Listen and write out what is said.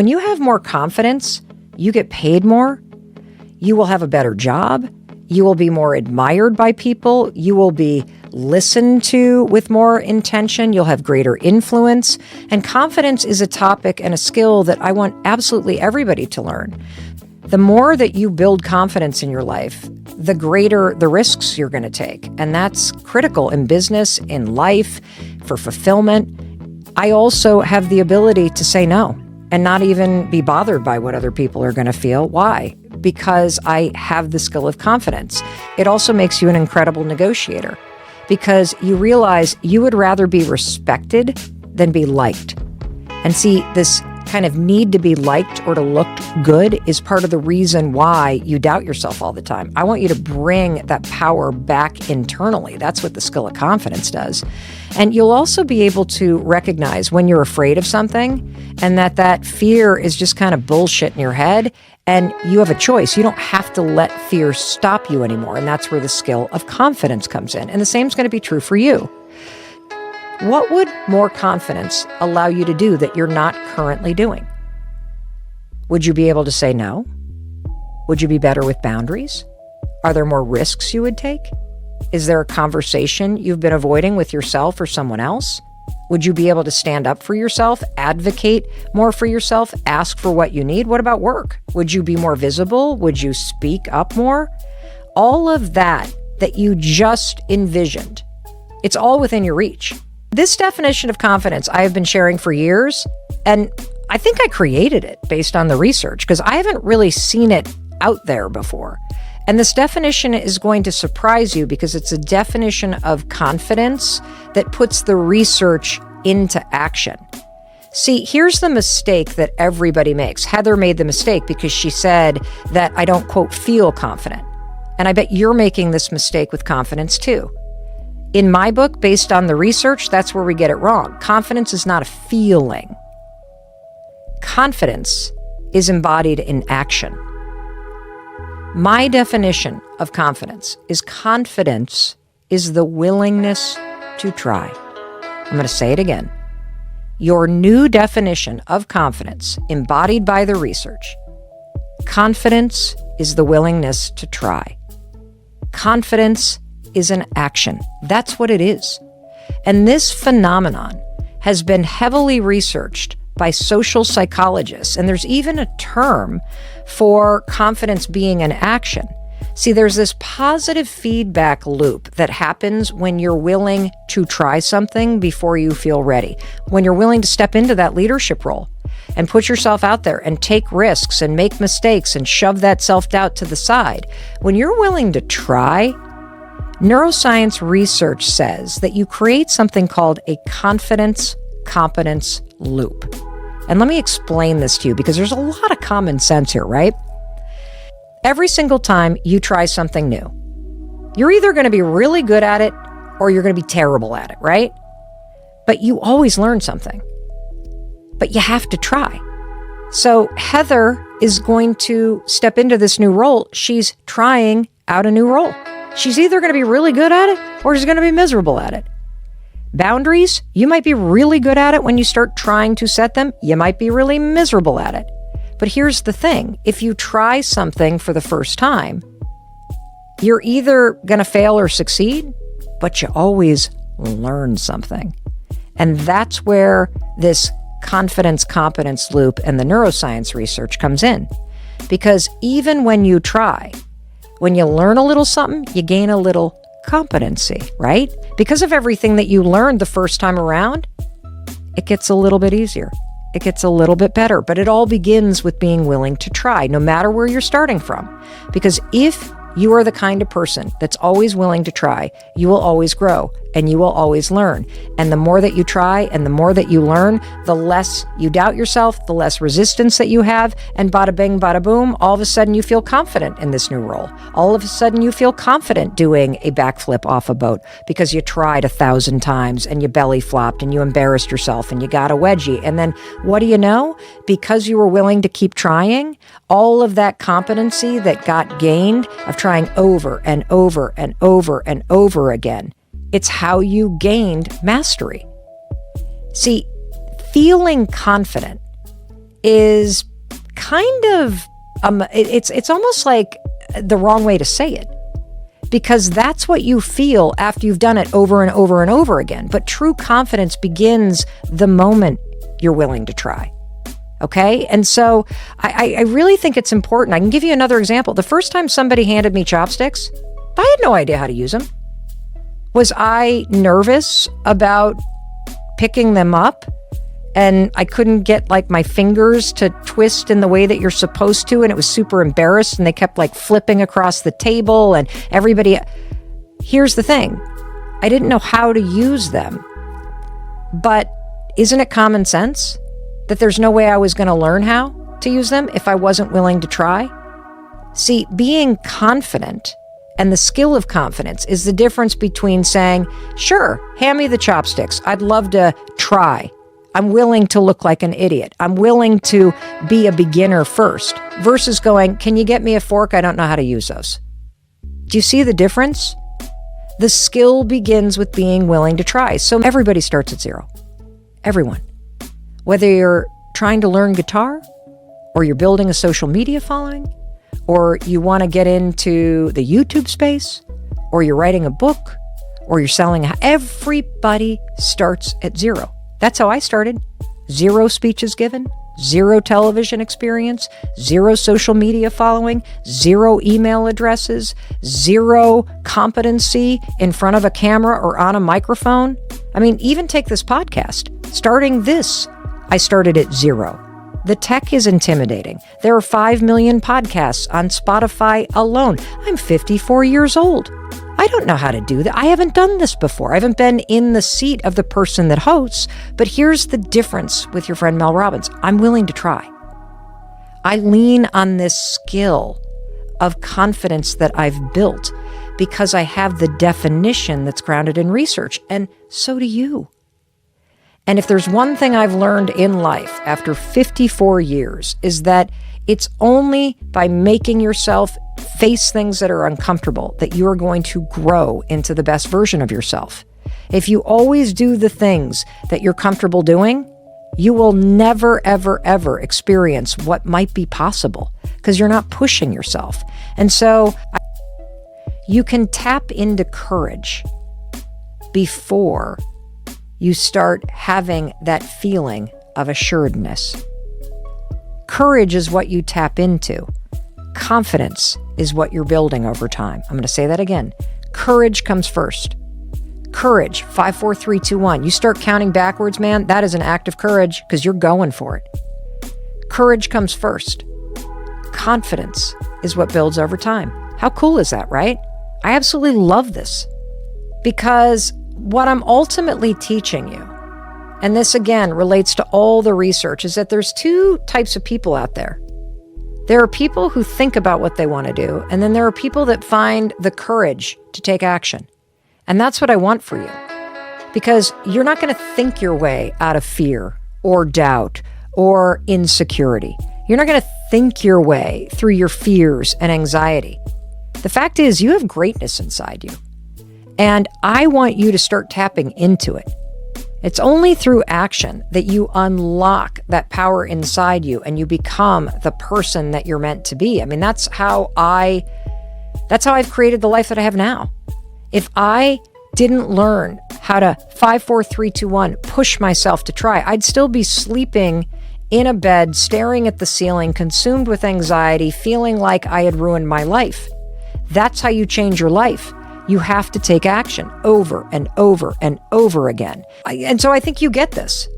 When you have more confidence, you get paid more, you will have a better job, you will be more admired by people, you will be listened to with more intention, you'll have greater influence, and confidence is a topic and a skill that I want absolutely everybody to learn. The more that you build confidence in your life, the greater the risks you're going to take, and that's critical in business, in life, for fulfillment. I also have the ability to say no and not even be bothered by what other people are going to feel. Why? Because I have the skill of confidence. It also makes you an incredible negotiator because you realize you would rather be respected than be liked. And see, this kind of need to be liked or to look good is part of the reason why you doubt yourself all the time. I want you to bring that power back internally. That's what the skill of confidence does. And you'll also be able to recognize when you're afraid of something and that fear is just kind of bullshit in your head, and you have a choice. You don't have to let fear stop you anymore. And that's where the skill of confidence comes in. And the same is going to be true for you. What would more confidence allow you to do that you're not currently doing? Would you be able to say no? Would you be better with boundaries? Are there more risks you would take? Is there a conversation you've been avoiding with yourself or someone else? Would you be able to stand up for yourself, advocate more for yourself, ask for what you need? What about work? Would you be more visible? Would you speak up more? All of that you just envisioned, it's all within your reach. This definition of confidence I have been sharing for years, and I think I created it based on the research because I haven't really seen it out there before. And this definition is going to surprise you because it's a definition of confidence that puts the research into action. See, here's the mistake that everybody makes. Heather made the mistake because she said that I don't, quote, feel confident. And I bet you're making this mistake with confidence too. In my book, based on the research, that's where we get it wrong. Confidence is not a feeling. Confidence is embodied in action. My definition of confidence is the willingness to try. I'm going to say it again. Your new definition of confidence, embodied by the research. Confidence is the willingness to try. Confidence is an action. That's what it is. And this phenomenon has been heavily researched by social psychologists, and there's even a term for confidence being an action. See, there's this positive feedback loop that happens when you're willing to try something before you feel ready, when you're willing to step into that leadership role and put yourself out there and take risks and make mistakes and shove that self-doubt to the side. When you're willing to try, neuroscience research says that you create something called a confidence-competence loop. And let me explain this to you because there's a lot of common sense here, right? Every single time you try something new, you're either going to be really good at it or you're going to be terrible at it, right? But you always learn something. But you have to try. So Heather is going to step into this new role. She's trying out a new role. She's either going to be really good at it or she's going to be miserable at it. Boundaries, you might be really good at it when you start trying to set them. You might be really miserable at it. But here's the thing. If you try something for the first time, you're either going to fail or succeed, but you always learn something. And that's where this confidence-competence loop and the neuroscience research comes in. Because even when you try, when you learn a little something, you gain a little competency, right? Because of everything that you learned the first time around, it gets a little bit easier. It gets a little bit better, but it all begins with being willing to try, no matter where you're starting from. Because if you are the kind of person that's always willing to try, you will always grow and you will always learn. And the more that you try and the more that you learn, the less you doubt yourself, the less resistance that you have, and bada bing, bada boom, all of a sudden you feel confident in this new role. All of a sudden you feel confident doing a backflip off a boat because you tried 1,000 times and you belly flopped and you embarrassed yourself and you got a wedgie. And then what do you know? Because you were willing to keep trying, all of that competency that got gained of trying over and over and over and over again, it's how you gained mastery. See, feeling confident is kind of, it's almost like the wrong way to say it, because that's what you feel after you've done it over and over and over again. But true confidence begins the moment you're willing to try. Okay? And so I really think it's important. I can give you another example. The first time somebody handed me chopsticks, I had no idea how to use them. Was I nervous about picking them up? And I couldn't get like my fingers to twist in the way that you're supposed to. And it was super embarrassed. And they kept like flipping across the table and everybody. Here's the thing. I didn't know how to use them. But isn't it common sense that there's no way I was going to learn how to use them if I wasn't willing to try? See, being confident and the skill of confidence is the difference between saying, sure, hand me the chopsticks. I'd love to try. I'm willing to look like an idiot. I'm willing to be a beginner first, versus going, can you get me a fork? I don't know how to use those. Do you see the difference? The skill begins with being willing to try. So everybody starts at zero. Everyone. Whether you're trying to learn guitar, or you're building a social media following, or you want to get into the YouTube space, or you're writing a book, or you're selling, everybody starts at zero. That's how I started. 0 speeches given, 0 television experience, 0 social media following, 0 email addresses, 0 competency in front of a camera or on a microphone. I mean, even take this podcast. Starting this, I started at 0. The tech is intimidating. There are 5 million podcasts on Spotify alone. I'm 54 years old. I don't know how to do that. I haven't done this before. I haven't been in the seat of the person that hosts. But here's the difference with your friend Mel Robbins. I'm willing to try. I lean on this skill of confidence that I've built because I have the definition that's grounded in research. And so do you. And if there's one thing I've learned in life after 54 years is that it's only by making yourself face things that are uncomfortable that you're going to grow into the best version of yourself. If you always do the things that you're comfortable doing, you will never, ever, ever experience what might be possible because you're not pushing yourself. And so you can tap into courage before you start having that feeling of assuredness. Courage is what you tap into. Confidence is what you're building over time. I'm going to say that again. Courage comes first. Courage, 5, 4, 3, 2, 1. You start counting backwards, man, that is an act of courage because you're going for it. Courage comes first. Confidence is what builds over time. How cool is that, right? I absolutely love this because what I'm ultimately teaching you, and this again relates to all the research, is that there's 2 types of people out there. There are people who think about what they want to do, and then there are people that find the courage to take action. And that's what I want for you. Because you're not going to think your way out of fear or doubt or insecurity. You're not going to think your way through your fears and anxiety. The fact is, you have greatness inside you. And I want you to start tapping into it. It's only through action that you unlock that power inside you and you become the person that you're meant to be. I mean, that's how I've created the life that I have now. If I didn't learn how to 5, 4, 3, 2, 1, push myself to try, I'd still be sleeping in a bed, staring at the ceiling, consumed with anxiety, feeling like I had ruined my life. That's how you change your life. You have to take action over and over and over again. And so I think you get this.